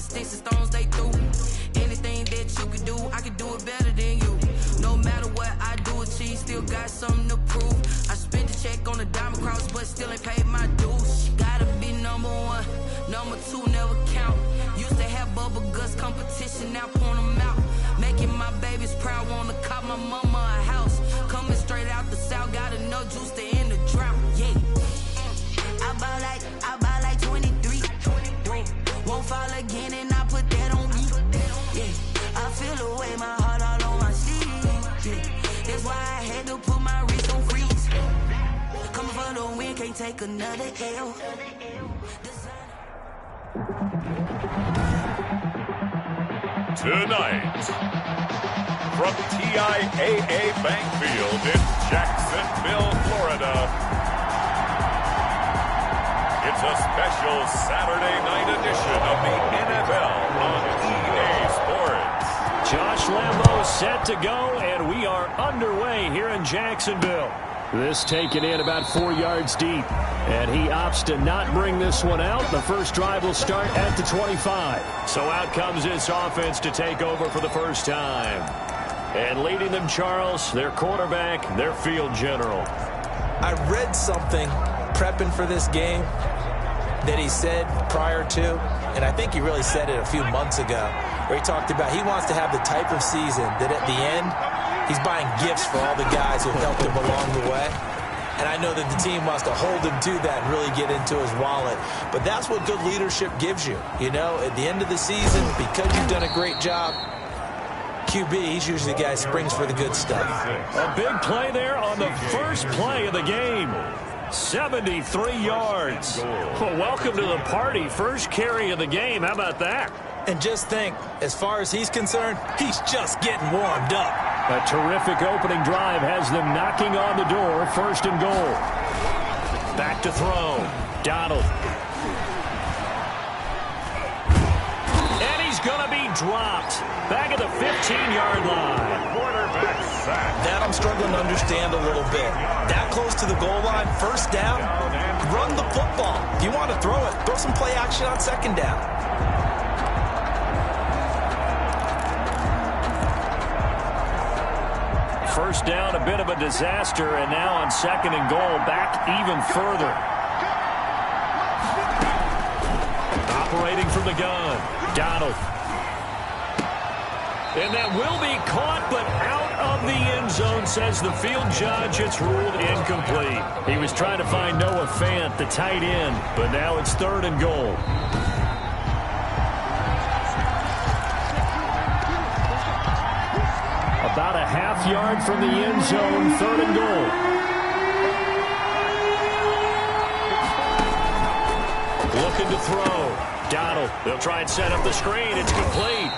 the sticks and stones they threw. Anything that you could do, I could do it better than you. No matter what I do achieve, still got something to prove. I spent the check on the diamond cross, but still ain't paid my dues. Gotta be number one, number two never count. Used to have bubble guts competition, now point them out. Making my babies proud, wanna cop my mama a house. Coming straight out the south, got enough juice to end the drought. Yeah, I buy like 23. Won't fall again, and I put that on me. Yeah, I feel the way, my heart all on my sleeve. Yeah, that's why I had to put my wrist on freeze. Coming for the win, can't take another L. Tonight, from TIAA Bank Field in Jacksonville, Florida, it's a special Saturday night edition of the NFL on EA Sports. Josh Lambo set to go, and we are underway here in Jacksonville. This taken in about 4 yards deep, and he opts to not bring this one out. The first drive will start at the 25. So out comes this offense to take over for the first time. And leading them, Charles, their quarterback, their field general. I read something prepping for this game that he said prior to, and I think he really said it a few months ago, where he talked about he wants to have the type of season that at the end, he's buying gifts for all the guys who helped him along the way. And I know that the team wants to hold him to that and really get into his wallet. But that's what good leadership gives you. You know, at the end of the season, because you've done a great job, QB, he's usually the guy who springs for the good stuff. A big play there on the first play of the game. 73 yards. Well, welcome to the party. First carry of the game. How about that? And just think, as far as he's concerned, he's just getting warmed up. A terrific opening drive has them knocking on the door. First and goal. Back to throw. Donald. And he's going to be dropped. Back at the 15-yard line. Quarterback sack. That I'm struggling to understand a little bit. That close to the goal line, first down, run the football. If you want to throw it, throw some play action on second down. First down, a bit of a disaster, and now on second and goal, back even further. Operating from the gun, Donald. And that will be caught, but out of the end zone, says the field judge. It's ruled incomplete. He was trying to find Noah Fant, the tight end, but now it's third and goal. About a half yard from the end zone, third and goal. Looking to throw. Donald, they'll try and set up the screen. It's complete.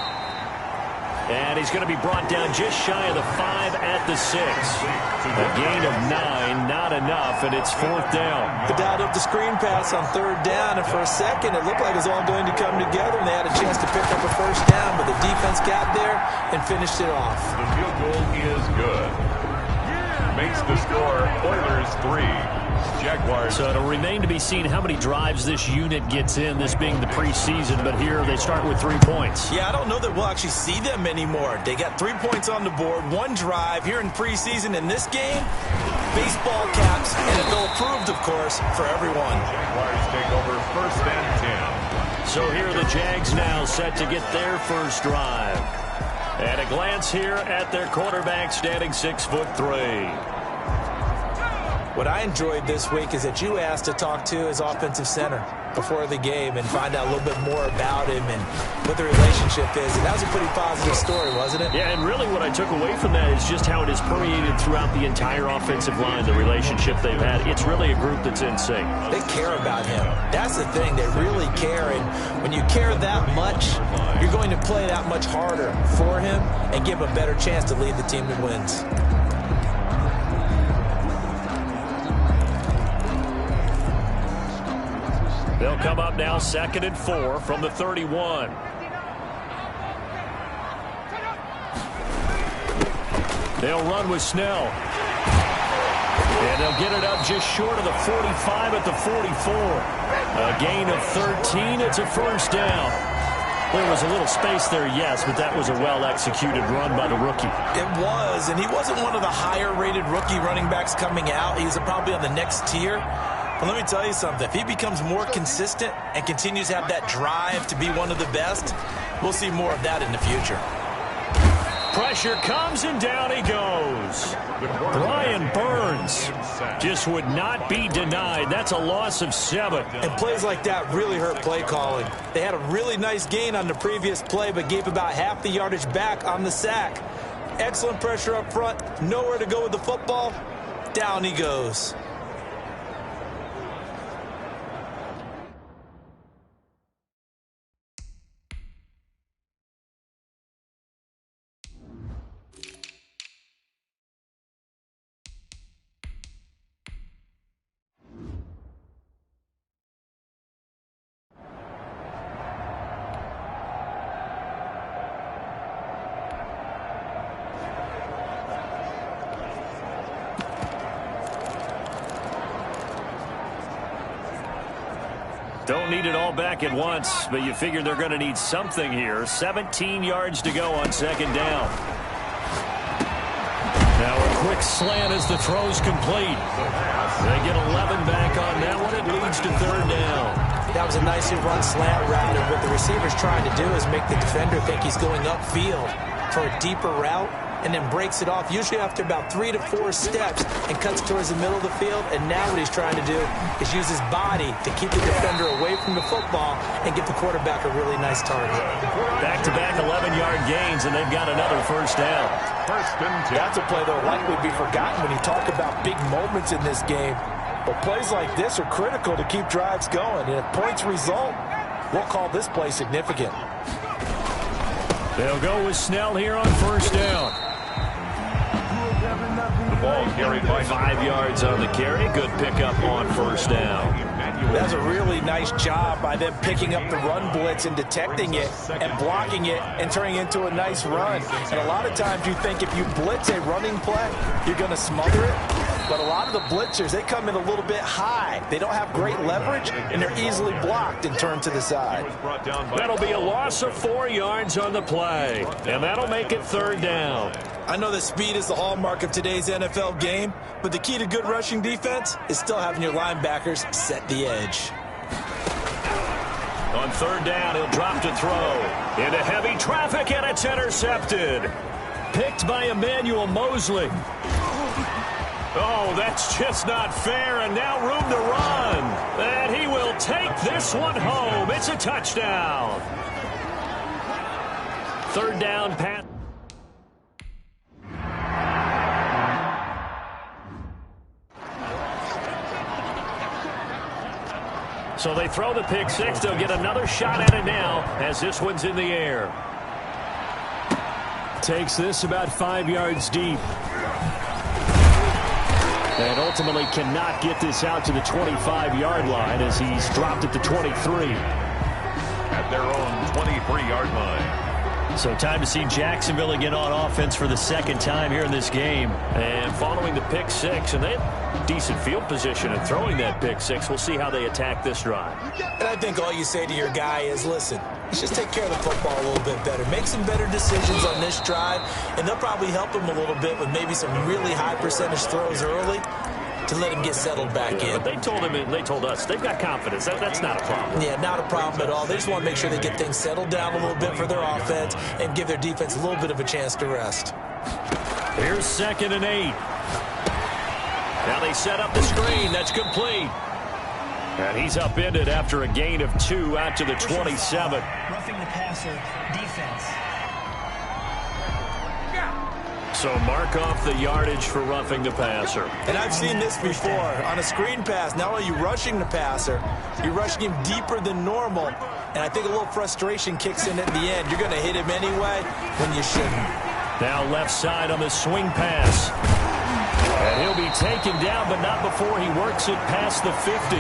And he's going to be brought down just shy of the 5 at the 6. A gain of 9, not enough, and it's fourth down. They dialed up the screen pass on third down, and for a second it looked like it was all going to come together, and they had a chance to pick up a first down, but the defense got there and finished it off. The field goal is good. Makes the score Oilers 3. Jaguars. So it'll remain to be seen how many drives this unit gets in, this being the preseason, but here they start with 3 points. Yeah, I don't know that we'll actually see them anymore. They got 3 points on the board, 1 drive here in preseason. In this game, baseball caps, NFL approved, of course, for everyone. Jaguars take over first and 10. So here are the Jags now set to get their first drive. At a glance here at their quarterback, standing 6'3". What I enjoyed this week is that you asked to talk to his offensive center before the game and find out a little bit more about him and what the relationship is. And that was a pretty positive story, wasn't it? Yeah, and really what I took away from that is just how it is permeated throughout the entire offensive line, the relationship they've had. It's really a group that's in sync. They care about him. That's the thing. They really care. And when you care that much, you're going to play that much harder for him and give him a better chance to lead the team to wins. They'll come up now 2nd and 4 from the 31. They'll run with Snell. And they'll get it up just short of the 45 at the 44. A gain of 13. It's a first down. There was a little space there, yes, but that was a well-executed run by the rookie. It was, and he wasn't one of the higher-rated rookie running backs coming out. He was probably on the next tier. But let me tell you something. If he becomes more consistent and continues to have that drive to be one of the best, we'll see more of that in the future. Pressure comes, and down he goes. Brian Burns just would not be denied. That's a loss of 7. And plays like that really hurt play calling. They had a really nice gain on the previous play, but gave about half the yardage back on the sack. Excellent pressure up front. Nowhere to go with the football. Down he goes. Don't need it all back at once, but you figure they're going to need something here. 17 yards to go on second down. Now a quick slant as the throw's complete. They get 11 back on that one. It leads to third down. That was a nicely run slant route, and what the receiver's trying to do is make the defender think he's going upfield for a deeper route, and then breaks it off, usually after about 3 to 4 steps, and cuts towards the middle of the field. And now what he's trying to do is use his body to keep the defender away from the football and give the quarterback a really nice target. Back-to-back 11-yard gains, and they've got another first down. That's a play that will likely be forgotten when you talk about big moments in this game. But plays like this are critical to keep drives going. And if points result, we'll call this play significant. They'll go with Snell here on first down. The ball carried by 5 yards on the carry. Good pickup on first down. That's a really nice job by them picking up the run blitz and detecting it and blocking it and turning it into a nice run. And a lot of times you think if you blitz a running play, you're going to smother it. But a lot of the blitzers, they come in a little bit high. They don't have great leverage, and they're easily blocked and turned to the side. That'll be a loss of 4 yards on the play, and that'll make it third down. I know that speed is the hallmark of today's NFL game, but the key to good rushing defense is still having your linebackers set the edge. On third down, he'll drop to throw. Into heavy traffic, and it's intercepted. Picked by Emmanuel Mosley. Oh, that's just not fair, and now room to run. And he will take this one home. It's a touchdown. Third down pass. So they throw the pick six. They'll get another shot at it now as this one's in the air. Takes this about 5 yards deep. And ultimately cannot get this out to the 25-yard line as he's dropped at the 23. At their own 23-yard line. So time to see Jacksonville again on offense for the second time here in this game. And following the pick six, and they have decent field position and throwing that pick six. We'll see how they attack this drive. And I think all you say to your guy is, listen, let's just take care of the football a little bit better. Make some better decisions on this drive, and they'll probably help him a little bit with maybe some really high percentage throws early to let him get settled back in. But they told him, and they told us, they've got confidence. That's not a problem. Yeah, not a problem at all. They just want to make sure they get things settled down a little bit for their offense and give their defense a little bit of a chance to rest. Here's 2nd and 8. Now they set up the screen. That's complete. And he's upended after a gain of 2 out to the 27. Roughing the passer defense. So mark off the yardage for roughing the passer. And I've seen this before. On a screen pass, not only are you rushing the passer, you're rushing him deeper than normal. And I think a little frustration kicks in at the end. You're going to hit him anyway when you shouldn't. Now left side on the swing pass. And he'll be taken down, but not before he works it past the 50.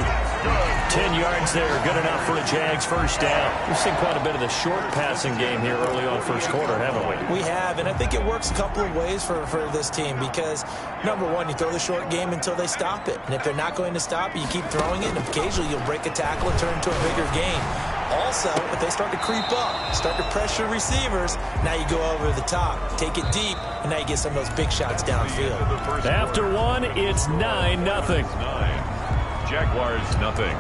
10 yards there, good enough for a Jags first down. We've seen quite a bit of the short passing game here early on first quarter, haven't we? We have, and I think it works a couple of ways for this team because, number one, you throw the short game until they stop it. And if they're not going to stop it, you keep throwing it, and occasionally you'll break a tackle and turn into a bigger gain. Also, if they start to creep up, start to pressure receivers, now you go over the top, take it deep, and now you get some of those big shots downfield. After one, it's 9-0. Jaguars, nothing.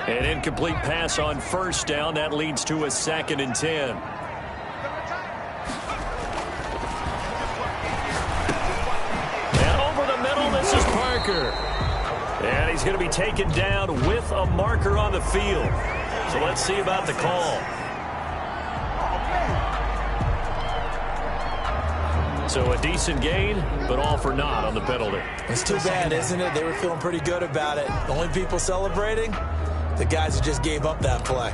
An incomplete pass on first down. That leads to a 2nd and 10. And over the middle, this is Parker. And he's going to be taken down with a marker on the field. So let's see about the call. So a decent gain, but all for naught on the penalty. It's too bad, isn't it? They were feeling pretty good about it. The only people celebrating, the guys who just gave up that play.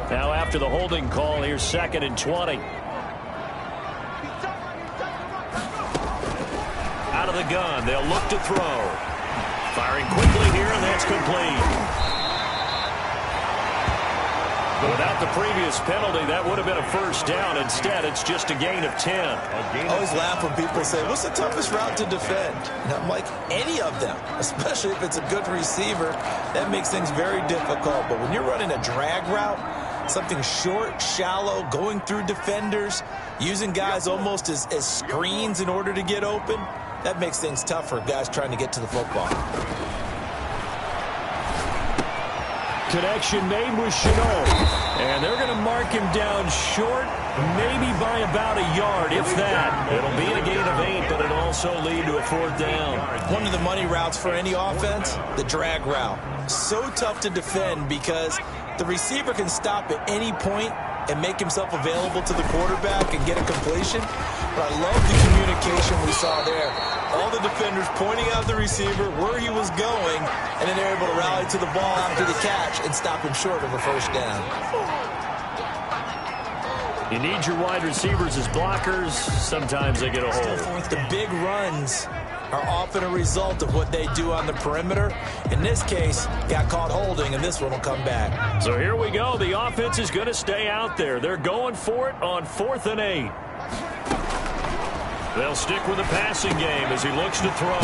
Now after the holding call, here's 2nd and 20. Out of the gun, they'll look to throw. Firing quickly here, and that's complete. Without the previous penalty, that would have been a first down. Instead, it's just a gain of 10. I always laugh when people say, what's the toughest route to defend? And I'm like, any of them, especially if it's a good receiver. That makes things very difficult. But when you're running a drag route, something short, shallow, going through defenders, using guys almost as screens in order to get open, that makes things tough for guys trying to get to the football. Connection made with Chenault. And they're going to mark him down short, maybe by about a yard, if that. It'll be a gain of 8, but it'll also lead to a 4th down. One of the money routes for any offense, the drag route. So tough to defend because the receiver can stop at any point and make himself available to the quarterback and get a completion. But I love the communication we saw there. All the defenders pointing out the receiver where he was going, and then they're able to rally to the ball after the catch and stop him short of a first down. You need your wide receivers as blockers. Sometimes they get a hold. The big runs are often a result of what they do on the perimeter. In this case, got caught holding, and this one will come back. So here we go. The offense is going to stay out there. They're going for it on 4th and 8. They'll stick with the passing game as he looks to throw.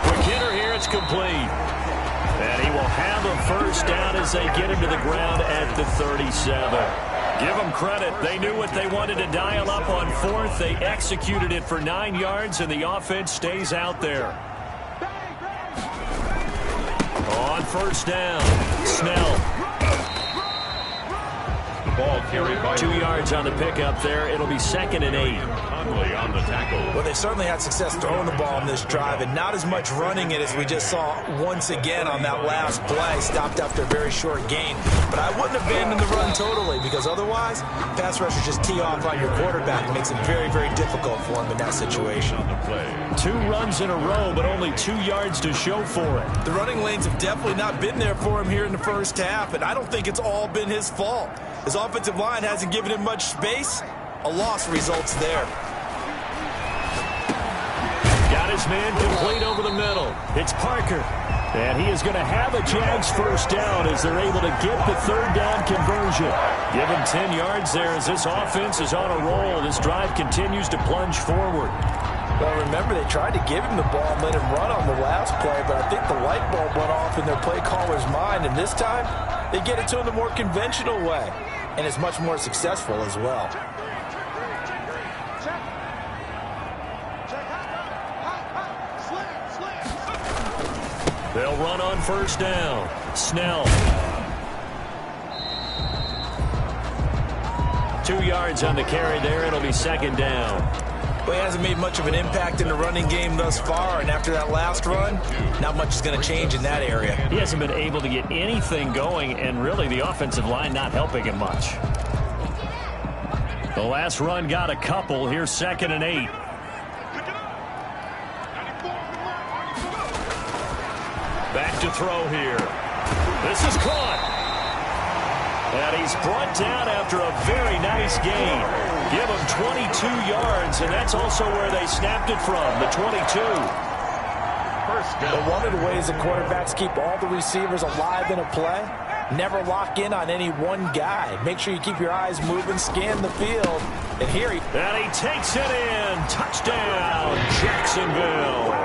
Quick hitter here, it's complete. And he will have a first down as they get him to the ground at the 37. Give them credit. They knew what they wanted to dial up on 4th. They executed it for 9 yards, and the offense stays out there. On first down, Snell. Ball carried by 2 yards on the pickup there. It'll be 2nd and 8. Conley on the tackle. Well, they certainly had success throwing the ball on this drive, and not as much running it as we just saw once again on that last play. Stopped after a very short gain. But I wouldn't abandon the run totally, because otherwise, pass rushers just tee off on your quarterback. It makes it very, very difficult for him in that situation. 2 runs in a row, but only 2 yards to show for it. The running lanes have definitely not been there for him here in the first half, and I don't think it's all been his fault. His offensive line hasn't given him much space. A loss results there. Got his man complete over the middle. It's Parker. And he is going to have a Jags first down as they're able to get the 3rd down conversion. Give him 10 yards there as this offense is on a roll. This drive continues to plunge forward. Well, remember, they tried to give him the ball and let him run on the last play, but I think the light bulb went off in their play caller's mind, and this time they get it to him the more conventional way, and it's much more successful as well. They'll run on first down. Snell. 2 yards on the carry there. It'll be 2nd down. Well, he hasn't made much of an impact in the running game thus far, and after that last run, not much is going to change in that area. He hasn't been able to get anything going, and really the offensive line not helping him much. The last run got a couple. Here's 2nd and 8. Back to throw here. This is caught. And he's brought down after a very nice gain. Give him 22 yards, and that's also where they snapped it from, the 22. But one of the ways the quarterbacks keep all the receivers alive in a play, never lock in on any one guy. Make sure you keep your eyes moving, scan the field, and here he... And he takes it in. Touchdown, Jacksonville.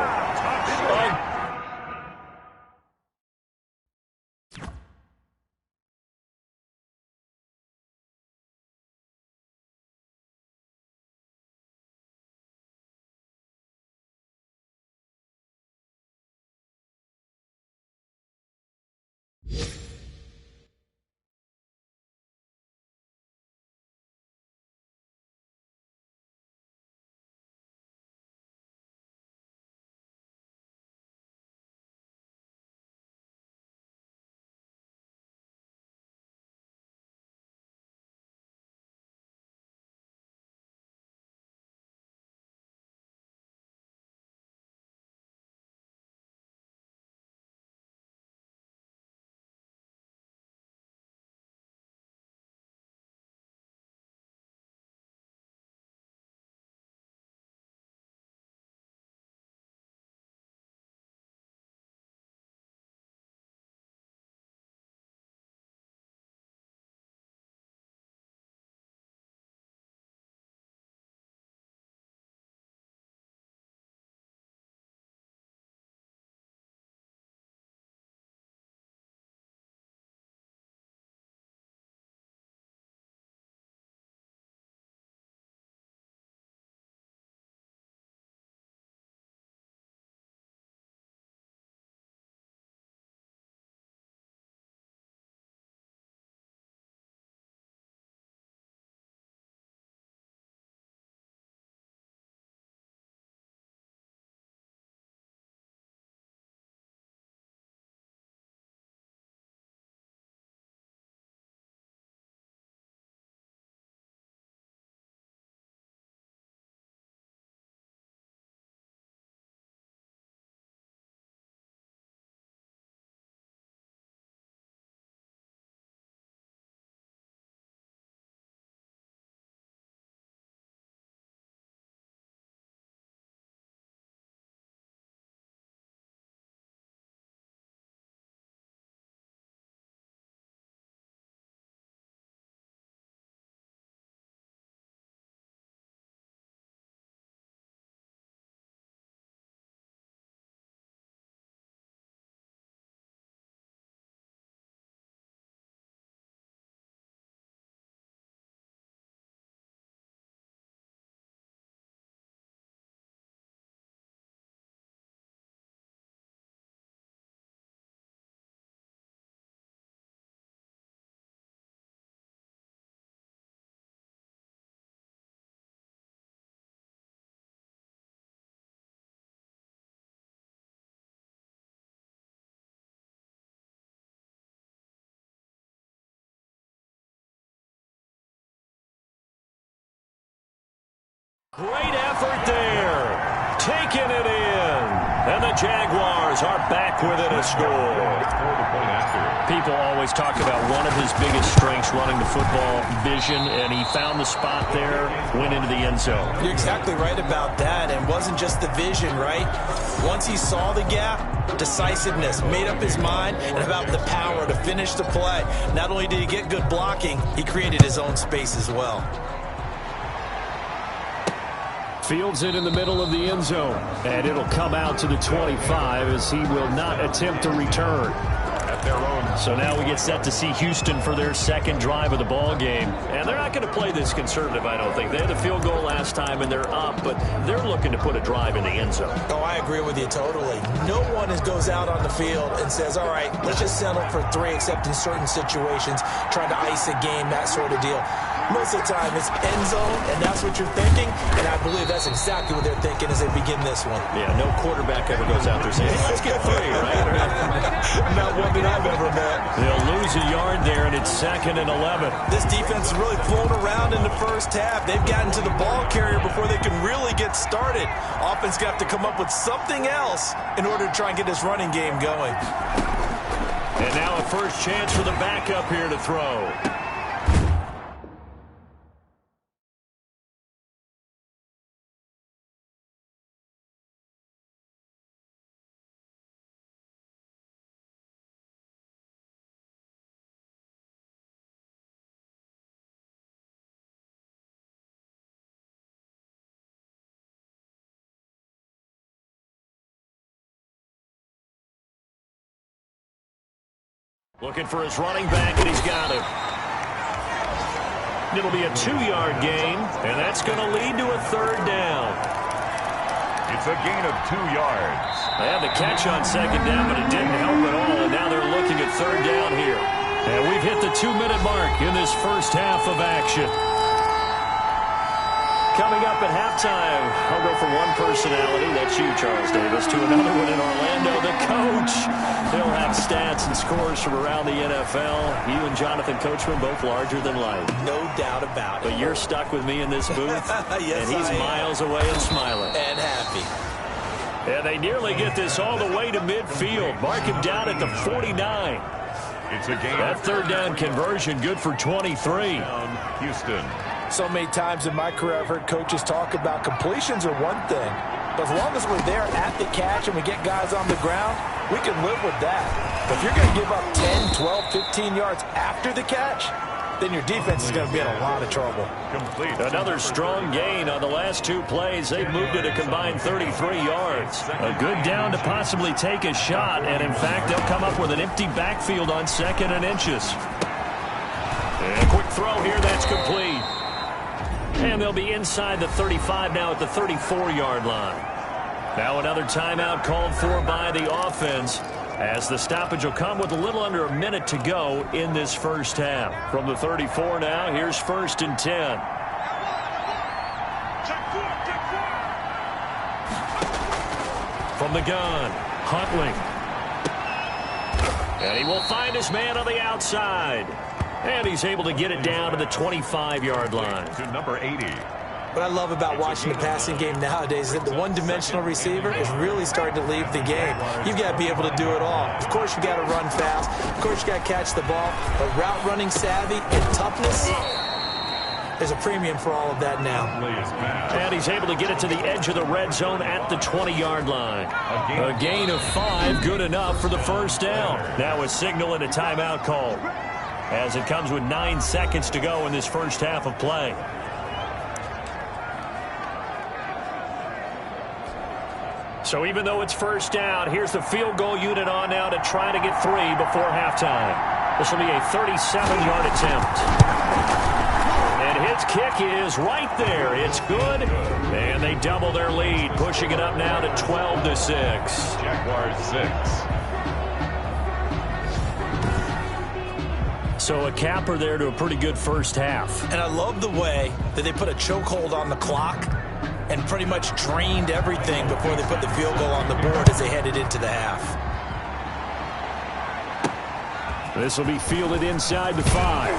Great effort there. Taking it in. And the Jaguars are back within a score. People always talk about one of his biggest strengths running the football, vision, and he found the spot there, went into the end zone. You're exactly right about that. And it wasn't just the vision, right? Once he saw the gap, decisiveness, made up his mind, and about the power to finish the play. Not only did he get good blocking, he created his own space as well. Fields it in the middle of the end zone, and it'll come out to the 25 as he will not attempt to return. So now we get set to see Houston for their second drive of the ball game. And they're not going to play this conservative, I don't think. They had the field goal last time, and they're up, but they're looking to put a drive in the end zone. Oh, I agree with you totally. No one goes out on the field and says, all right, let's just settle for 3, except in certain situations, trying to ice a game, that sort of deal. Most of the time, it's end zone, and that's what you're thinking, and I believe that's exactly what they're thinking as they begin this one. Yeah, no quarterback ever goes out there saying, hey, let's get 3, right? Not one that I've ever met. They'll lose a yard there, and it's 2nd and 11. This defense is really flown around in the first half. They've gotten to the ball carrier before they can really get started. Offense got to come up with something else in order to try and get this running game going. And now a first chance for the backup here to throw. Looking for his running back, and he's got him. It'll be a 2-yard gain, and that's going to lead to a 3rd down. It's a gain of 2 yards. They had the catch on 2nd down, but it didn't help at all, and now they're looking at 3rd down here. And we've hit the 2-minute mark in this first half of action. Coming up at halftime, I'll go from one personality, that's you, Charles Davis, to another one in Orlando, the coach. He'll have stats and scores from around the NFL. You and Jonathan Coachman, both larger than life. No doubt about it. But you're stuck with me in this booth, yes, and he's miles away and smiling. And happy. And they nearly get this all the way to midfield. Mark him down at the 49. It's a gain. That 3rd down conversion good for 23. Houston. So many times in my career I've heard coaches talk about completions are one thing, but as long as we're there at the catch and we get guys on the ground, we can live with that. But if you're going to give up 10, 12, 15 yards after the catch, then your defense is going to be in a lot of trouble. Complete. Another strong gain on the last 2 plays. They've moved it a combined 33 yards. A good down to possibly take a shot, and in fact, they'll come up with an empty backfield on 2nd and inches. And a quick throw here, that's complete. And they'll be inside the 35 now at the 34-yard line. Now another timeout called for by the offense, as the stoppage will come with a little under a minute to go in this first half. From the 34 now, here's 1st and 10. From the gun, Huntley. And he will find his man on the outside. And he's able to get it down to the 25-yard line. To number 80. What I love about watching the passing game nowadays is that the one-dimensional receiver is really starting to leave the game. You've got to be able to do it all. Of course, you've got to run fast. Of course, you've got to catch the ball. But route running savvy and toughness, there's a premium for all of that now. And he's able to get it to the edge of the red zone at the 20-yard line. A gain of 5, good enough for the first down. Now a signal and a timeout call, as it comes with 9 seconds to go in this first half of play. So even though it's first down, here's the field goal unit on now to try to get 3 before halftime. This will be a 37-yard attempt. And his kick is right there. It's good. And they double their lead, pushing it up now to 12-6. Jaguars 6. So a capper there to a pretty good first half. And I love the way that they put a chokehold on the clock and pretty much drained everything before they put the field goal on the board as they headed into the half. This will be fielded inside the 5.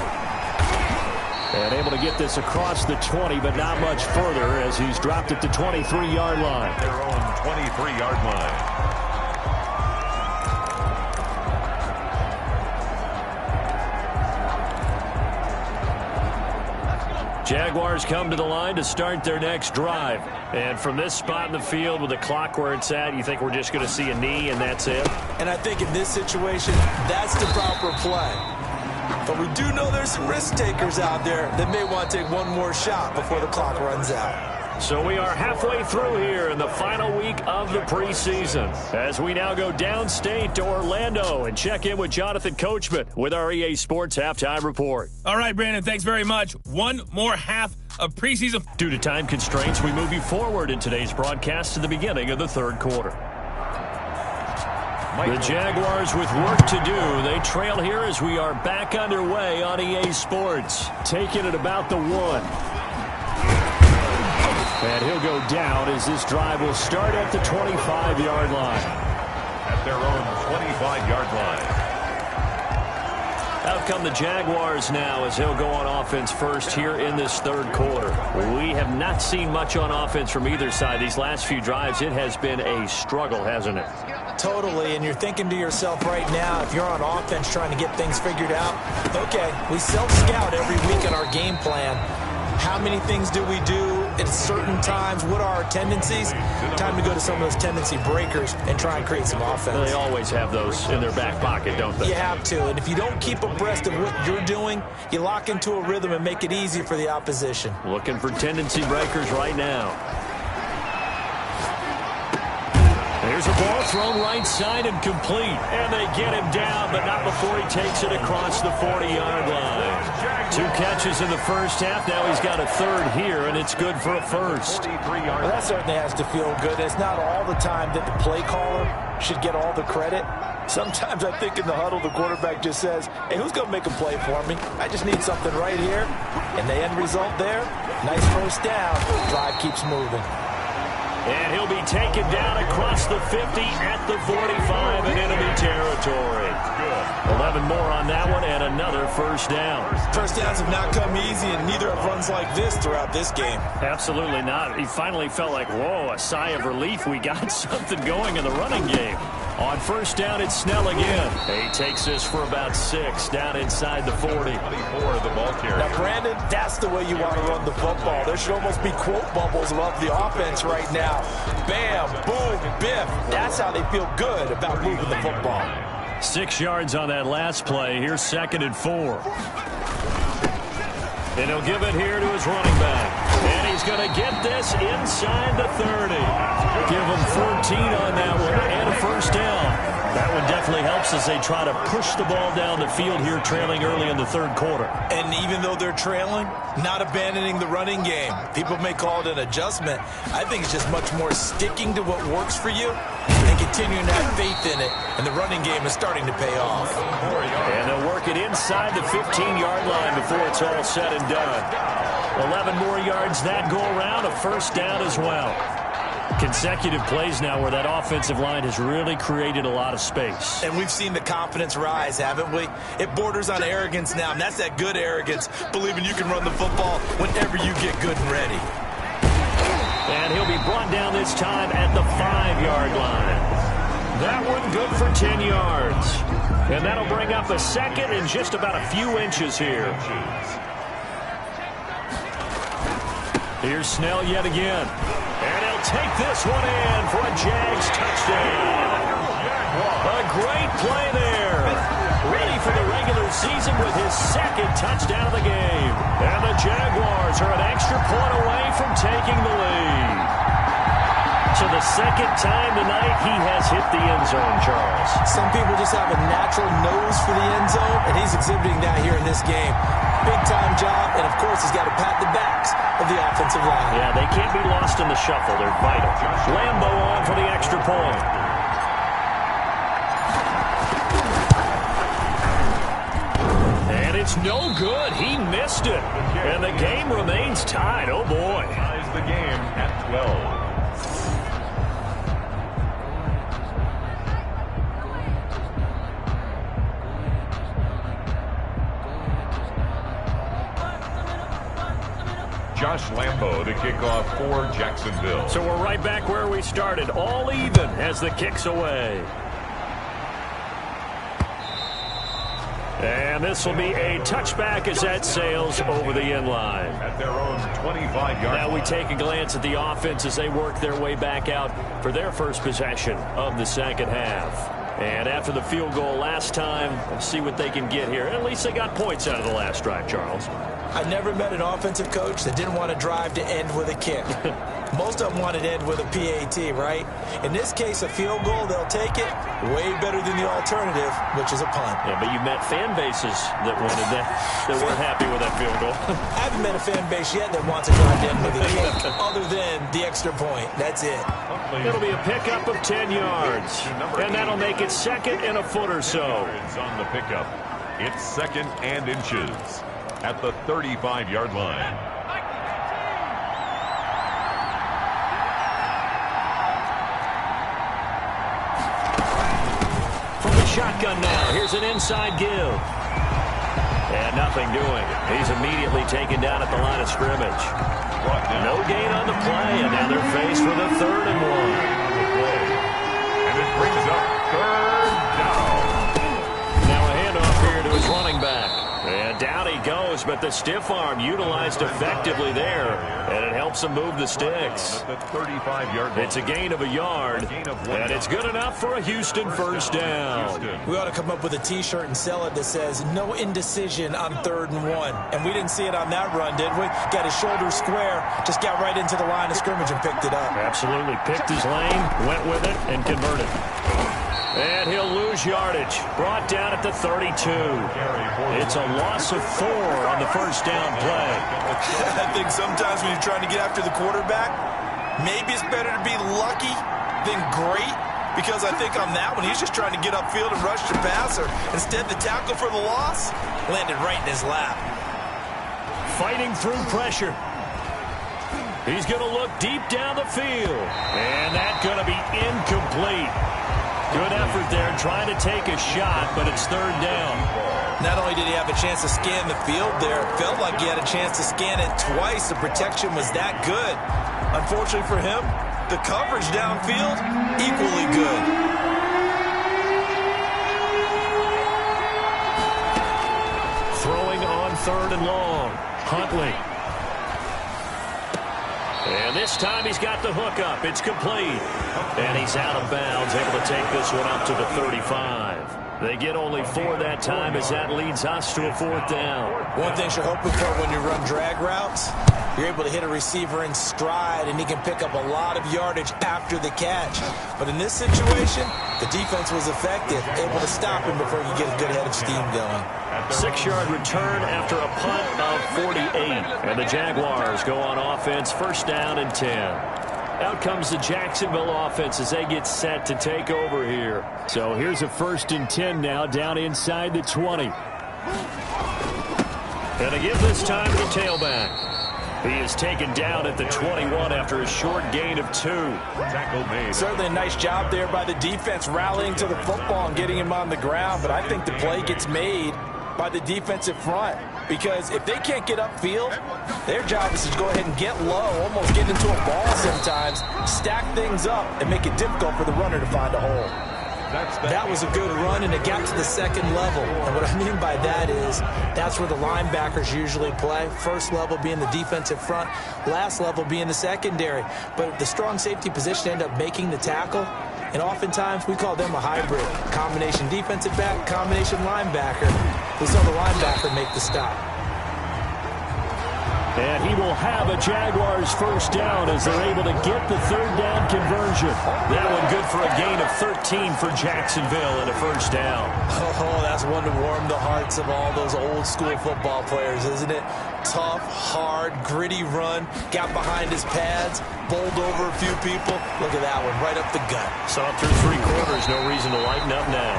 And able to get this across the 20, but not much further as he's dropped it to 23-yard line. Their own 23-yard line. Jaguars come to the line to start their next drive. And from this spot in the field with the clock where it's at, you think we're just going to see a knee and that's it? And I think in this situation, that's the proper play. But we do know there's some risk takers out there that may want to take one more shot before the clock runs out. So we are halfway through here in the final week of the preseason as we now go downstate to Orlando and check in with Jonathan Coachman with our EA Sports Halftime Report. All right, Brandon, thanks very much. One more half of preseason. Due to time constraints, we move you forward in today's broadcast to the beginning of the third quarter. The Jaguars with work to do. They trail here as we are back underway on EA Sports. Taking it about the 1. And he'll go down as this drive will start at the 25-yard line. At their own 25-yard line. Out come the Jaguars now as he'll go on offense first here in this third quarter. We have not seen much on offense from either side. These last few drives, it has been a struggle, hasn't it? Totally, and you're thinking to yourself right now, if you're on offense trying to get things figured out, okay, we self-scout every week in our game plan. How many things do we do at certain times? What are our tendencies? Time to go to some of those tendency breakers and try and create some offense. They always have those in their back pocket, don't they? You have to, and if you don't keep abreast of what you're doing, you lock into a rhythm and make it easy for the opposition. Looking for tendency breakers right now. There's a ball thrown right side and complete. And they get him down, but not before he takes it across the 40-yard line. 2 catches in the first half. Now he's got a third here, and it's good for a first. Well, that certainly has to feel good. It's not all the time that the play caller should get all the credit. Sometimes I think in the huddle, the quarterback just says, hey, who's going to make a play for me? I just need something right here. And the end result there, nice first down. Drive keeps moving. And he'll be taken down across the 50 at the 45 in enemy territory. 11 more on that one and another first down. First downs have not come easy, and neither have runs like this throughout this game. Absolutely not. He finally felt like, whoa, a sigh of relief. We got something going in the running game. On first down, it's Snell again. He takes this for about 6 down inside the 40. 24 the ball carrier. Now, Brandon, that's the way you want to run the football. There should almost be quote bubbles above the offense right now. Bam, boom, biff. That's how they feel good about moving the football. 6 yards on that last play. Here's 2nd and 4. And he'll give it here to his running back. And he's going to get this inside the 30. Give him 14 on that one and a first down. That one definitely helps as they try to push the ball down the field here, trailing early in the third quarter. And even though they're trailing, not abandoning the running game. People may call it an adjustment. I think it's just much more sticking to what works for you and continuing to have faith in it. And the running game is starting to pay off. And they'll work it inside the 15-yard line before it's all said and done. 11 more yards that go around, a first down as well. Consecutive plays now where that offensive line has really created a lot of space. And we've seen the confidence rise, haven't we? It borders on arrogance now, and that's that good arrogance, believing you can run the football whenever you get good and ready. And he'll be brought down this time at the 5-yard line. That one good for 10 yards. And that'll bring up a second and just about a few inches here. Here's Snell yet again. And he'll take this one in for a Jags touchdown. A great play there. Ready for the regular season with his 2nd touchdown of the game. And the Jaguars are an extra point away from taking the lead. So the 2nd time tonight he has hit the end zone, Charles. Some people just have a natural nose for the end zone, and he's exhibiting that here in this game. Big-time job, and of course he's got to pat the backs of the offensive line. Yeah, they can't be lost in the shuffle. They're vital. Lambo on for the extra point. And it's no good. He missed it. And the game remains tied. Oh, boy. Ties the game at 12. Josh Lambo to kick off for Jacksonville. So we're right back where we started, all even as the kick's away. And this will be a touchback as that sails over the end line. At their own 25-yard Now we take a glance at the offense as they work their way back out for their first possession of the second half. And after the field goal last time, let's see what they can get here. At least they got points out of the last drive, Charles. I never met an offensive coach that didn't want to drive to end with a kick. Most of them wanted to end with a PAT, right? In this case, a field goal, they'll take it. Way better than the alternative, which is a punt. Yeah, but you met fan bases that wanted that weren't happy with that field goal. I haven't met a fan base yet that wants to drive to end with a kick, other than the extra point. That's it. It'll be a pickup of 10 yards. And that'll make it second and a foot or so. On the pickup, it's second and inches at the 35-yard line. From the shotgun now, here's an inside give. And nothing doing. He's immediately taken down at the line of scrimmage. No gain on the play, and now they're faced with a 3rd and 1. And it brings up 3rd down. Now a handoff here to his running back. And down he goes, but the stiff arm utilized effectively there, and it helps him move the sticks. At the 35-yard line. It's a gain of a yard, and it's good enough for a Houston first down. We ought to come up with a T-shirt and sell it that says, no indecision on 3rd and 1. And we didn't see it on that run, did we? Got his shoulders square, just got right into the line of scrimmage and picked it up. Absolutely. Picked his lane, went with it, and converted. And he'll lose yardage. Brought down at the 32. It's a loss of 4 on the first down play. I think sometimes when you're trying to get after the quarterback, maybe it's better to be lucky than great, because I think on that one, he's just trying to get upfield and rush the passer. Instead, the tackle for the loss landed right in his lap. Fighting through pressure. He's going to look deep down the field. And that's going to be incomplete. Good effort there, trying to take a shot, but it's 3rd down. Not only did he have a chance to scan the field there, it felt like he had a chance to scan it twice. The protection was that good. Unfortunately for him, the coverage downfield, equally good. Throwing on 3rd and long. Huntley. And this time he's got the hook up. It's complete. And he's out of bounds, able to take this one up to the 35. They get only 4 that time as that leads us to a 4th down. One thing you're hoping for when you run drag routes, you're able to hit a receiver in stride, and he can pick up a lot of yardage after the catch. But in this situation, the defense was effective, able to stop him before you get a good head of steam going. 6-yard return after a punt of 48. And the Jaguars go on offense, first down and 10. Out comes the Jacksonville offense as they get set to take over here. So here's a 1st and 10 now, down inside the 20. And a give this time to the tailback. He is taken down at the 21 after a short gain of 2. Tackle made. Certainly a nice job there by the defense rallying to the football and getting him on the ground, but I think the play gets made by the defensive front, because if they can't get upfield, their job is to go ahead and get low, almost get into a ball sometimes, stack things up, and make it difficult for the runner to find a hole. That was a good run, and it got to the 2nd level. And what I mean by that is that's where the linebackers usually play. First level being the defensive front, last level being the secondary. But the strong safety position ended up making the tackle, and oftentimes we call them a hybrid. Combination defensive back, combination linebacker. We saw the linebacker make the stop. And he will have a Jaguars first down as they're able to get the 3rd down conversion. That one good for a gain of 13 for Jacksonville and a first down. Oh, that's one to warm the hearts of all those old school football players, isn't it? Tough, hard, gritty run, got behind his pads, bowled over a few people. Look at that one, right up the gut. Saw through 3 quarters, no reason to lighten up now.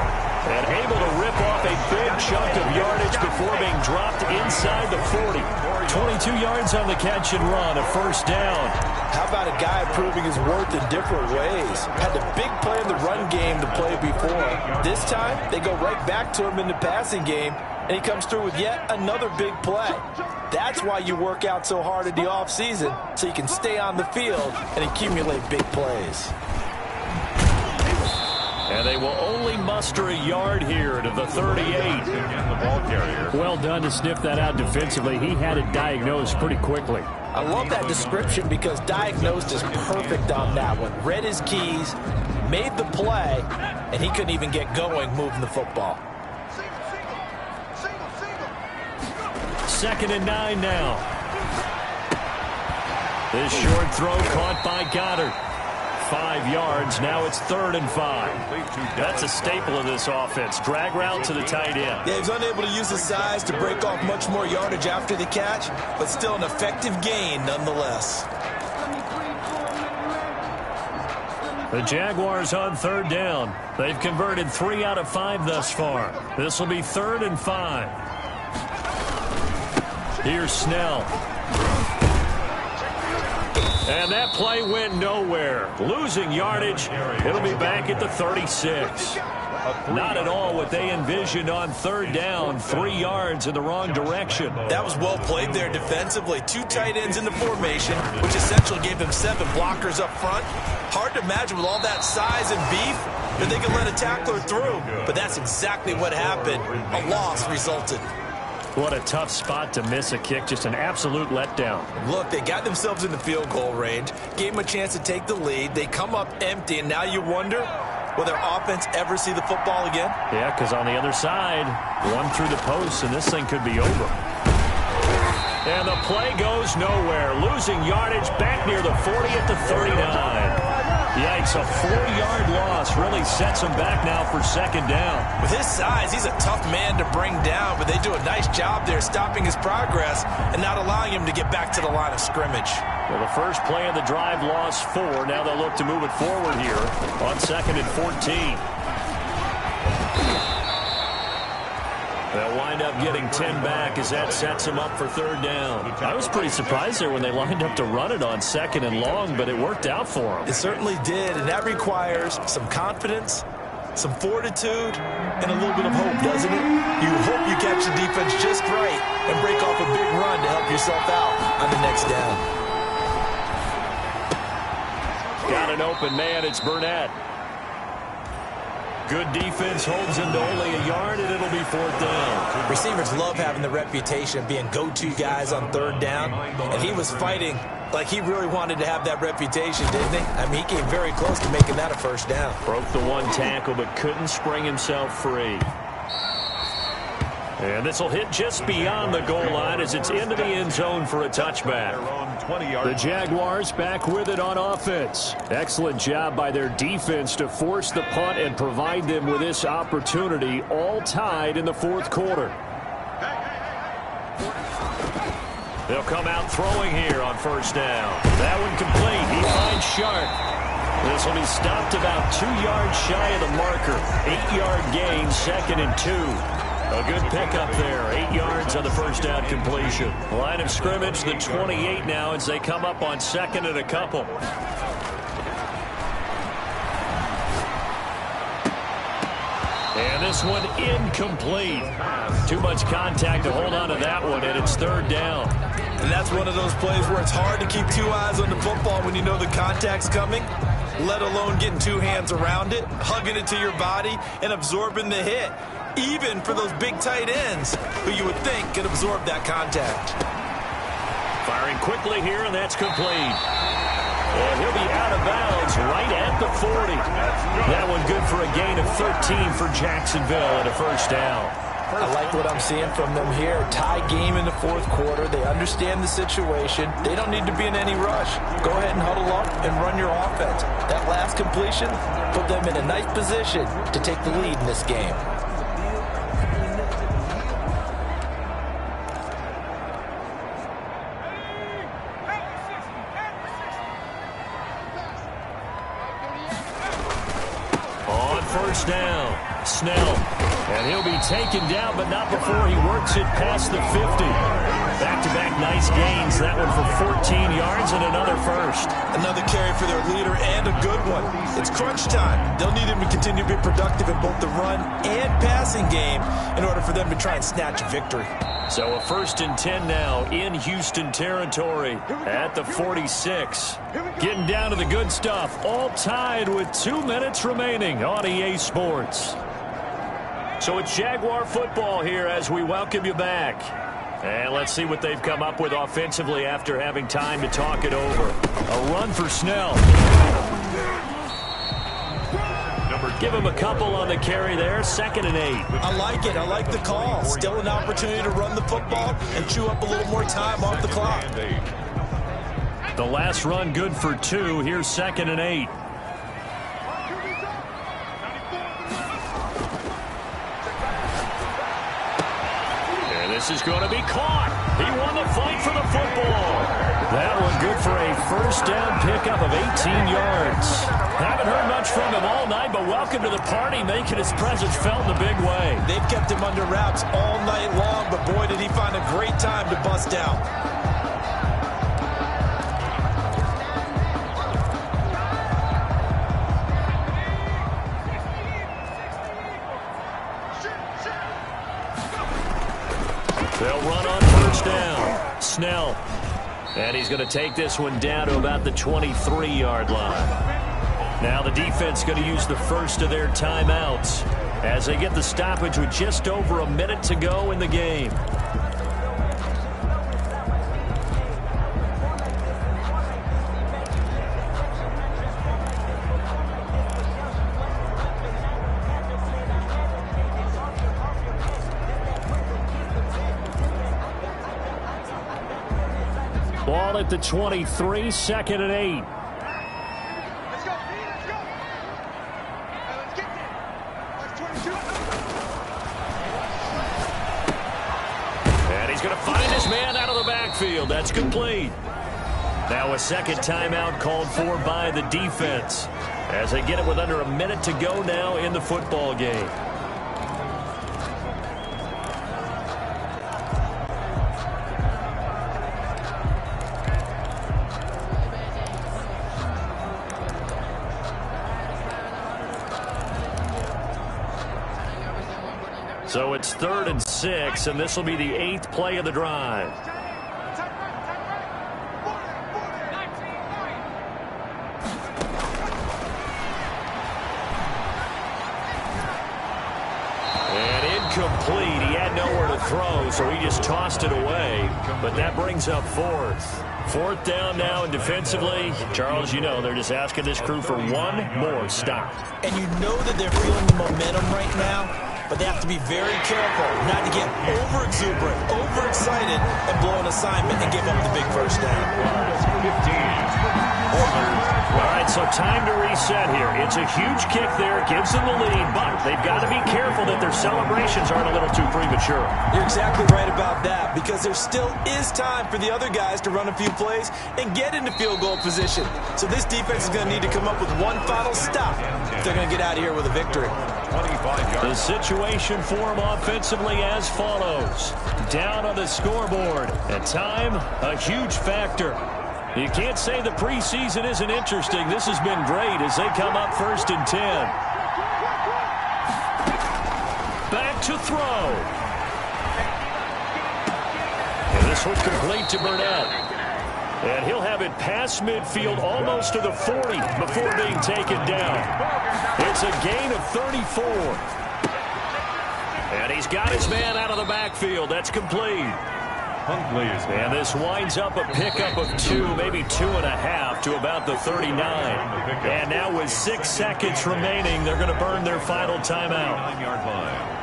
And able to rip off a big chunk of yardage before being dropped inside the 40. 22 yards on the catch and run, a first down. How about a guy proving his worth in different ways? Had the big play in the run game to play before. This time, they go right back to him in the passing game, and he comes through with yet another big play. That's why you work out so hard in the offseason, so you can stay on the field and accumulate big plays. And they will only muster a yard here to the 38. Well done to sniff that out defensively. He had it diagnosed pretty quickly. I love that description because diagnosed is perfect on that one. Read his keys, made the play, and he couldn't even get going moving the football. 2nd and 9 now. This short throw caught by Goddard. 5 yards. Now it's 3rd and 5. That's a staple of this offense. Drag route to the tight end. Yeah, he was unable to use his size to break off much more yardage after the catch, but still an effective gain nonetheless. The Jaguars on 3rd down. They've converted 3 out of 5 thus far. This will be 3rd and 5. Here's Snell. And that play went nowhere. Losing yardage. It'll be back at the 36. Not at all what they envisioned on 3rd down. 3 yards in the wrong direction. That was well played there defensively. 2 tight ends in the formation, which essentially gave them 7 blockers up front. Hard to imagine with all that size and beef that they could let a tackler through. But that's exactly what happened. A loss resulted. What a tough spot to miss a kick. Just an absolute letdown. Look, they got themselves in the field goal range, gave them a chance to take the lead. They come up empty, and now you wonder, will their offense ever see the football again? Yeah, because on the other side, one through the post, and this thing could be over. And the play goes nowhere. Losing yardage back near the 40 at the 39. Yikes, a 4-yard loss really sets him back now for 2nd down. With his size, he's a tough man to bring down, but they do a nice job there stopping his progress and not allowing him to get back to the line of scrimmage. Well, the first play of the drive lost 4. Now they'll look to move it forward here on 2nd and 14. They'll wind up getting 10 back as that sets them up for 3rd down. I was pretty surprised there when they lined up to run it on 2nd and long, but it worked out for them. It certainly did, and that requires some confidence, some fortitude, and a little bit of hope, doesn't it? You hope you catch the defense just right and break off a big run to help yourself out on the next down. Got an open man, it's Burnett. Good defense holds him to only a yard, and it'll be 4th down. Receivers love having the reputation of being go-to guys on 3rd down, and he was fighting like he really wanted to have that reputation, didn't he? I mean, he came very close to making that a 1st down. Broke the 1 tackle, but couldn't spring himself free. And this will hit just beyond the goal line as it's into the end zone for a touchback. The Jaguars back with it on offense. Excellent job by their defense to force the punt and provide them with this opportunity, all tied in the 4th quarter. They'll come out throwing here on 1st down. That one complete. He finds Sharp. This will be stopped about 2 yards shy of the marker. 8-yard gain, 2nd and 2. A good pickup there. 8 yards on the 1st down completion. Line of scrimmage, the 28 now as they come up on 2nd and a couple. And this one incomplete. Too much contact to hold on to that one, and it's 3rd down. And that's one of those plays where it's hard to keep 2 eyes on the football when you know the contact's coming, let alone getting 2 hands around it, hugging it to your body, and absorbing the hit. Even for those big tight ends who you would think could absorb that contact. Firing quickly here, and that's complete. And he'll be out of bounds right at the 40. That one good for a gain of 13 for Jacksonville and a 1st down. I like what I'm seeing from them here. Tie game in the 4th quarter. They understand the situation. They don't need to be in any rush. Go ahead and huddle up and run your offense. That last completion put them in a nice position to take the lead in this game. first down. Snell. And he'll be taken down, but not before he works it past the 50. Back-to-back nice gains. That one for 14 yards and another first. Another carry for their leader and a good one. It's crunch time. They'll need him to continue to be productive in both the run and passing game in order for them to try and snatch a victory. So a 1st and 10 now in Houston territory at the 46. Getting down to the good stuff. All tied with 2 minutes remaining on EA Sports. So it's Jaguar football here as we welcome you back. And let's see what they've come up with offensively after having time to talk it over. A run for Snell. Give him a couple on the carry there. 2nd and 8. I like it. I like the call. Still an opportunity to run the football and chew up a little more time off the clock. The last run good for 2. Here's 2nd and 8. And this is going to be caught. He won the fight for the football. That one good for a first down pickup of 18 yards. Haven't heard much from him all night, but welcome to the party, making his presence felt in a big way. They've kept him under wraps all night long, but boy, did he find a great time to bust out. They'll run on first down. Snell. And he's going to take this one down to about the 23-yard line. Now the defense going to use the first of their timeouts as they get the stoppage with just over a minute to go in the game. Ball at the 23, 2nd and 8. Let's go. Let's get there. That's 22. And he's going to find his man out of the backfield. That's complete. Now a second timeout called for by the defense as they get it with under a minute to go now in the football game. So it's 3rd and 6, and this will be the 8th play of the drive. And incomplete. He had nowhere to throw, so he just tossed it away. But that brings up 4th. 4th down now, and defensively, Charles, you know, they're just asking this crew for one more stop. And you know that they're feeling the momentum right now, but they have to be very careful not to get over-exuberant, overexcited, and blow an assignment and give up the big first down. All right, so time to reset here. It's a huge kick there, gives them the lead, but they've got to be careful that their celebrations aren't a little too premature. You're exactly right about that, because there still is time for the other guys to run a few plays and get into field goal position. So this defense is going to need to come up with one final stop if they're going to get out of here with a victory. The situation for them offensively as follows. Down on the scoreboard. At time, a huge factor. You can't say the preseason isn't interesting. This has been great as they come up 1st and 10. Back to throw. And this one complete to Burnett. And he'll have it past midfield almost to the 40 before being taken down. It's a gain of 34. And he's got his man out of the backfield. That's complete. And this winds up a pickup of 2, maybe 2.5 to about the 39. And now with 6 seconds remaining, they're going to burn their final timeout. 9-yard line.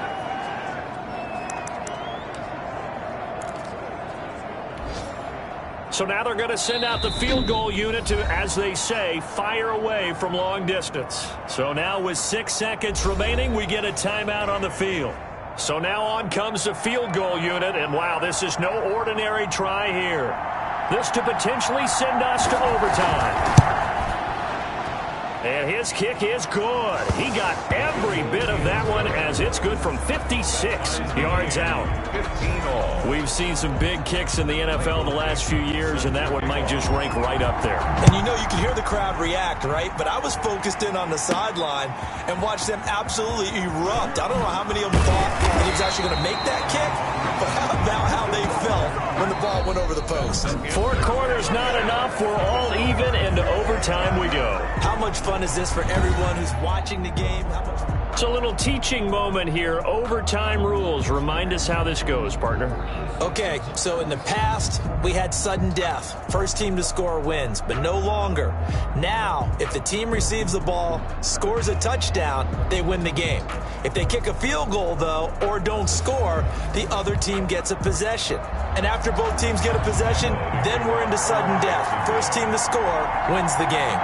So now they're going to send out the field goal unit to, as they say, fire away from long distance. So now with 6 seconds remaining, we get a timeout on the field. So now on comes the field goal unit, and wow, this is no ordinary try here. This to potentially send us to overtime. And his kick is good. He got every bit of that one as it's good from 56 yards out. 15 all. We've seen some big kicks in the NFL the last few years, and that one might just rank right up there. And you know, you can hear the crowd react, right? But I was focused in on the sideline and watched them absolutely erupt. I don't know how many of them thought that he was actually going to make that kick, but how about how they felt when the ball went over the post? 4 quarters not enough. We're all even, and to overtime we go. How much fun is this for everyone who's watching the game? It's a little teaching moment here. Overtime rules. Remind us how this goes, partner. Okay, so in the past, we had sudden death. First team to score wins, but no longer. Now, if the team receives the ball, scores a touchdown, they win the game. If they kick a field goal, though, or don't score, the other team gets a possession. And after both teams get a possession, then we're into sudden death. First team to score wins the game.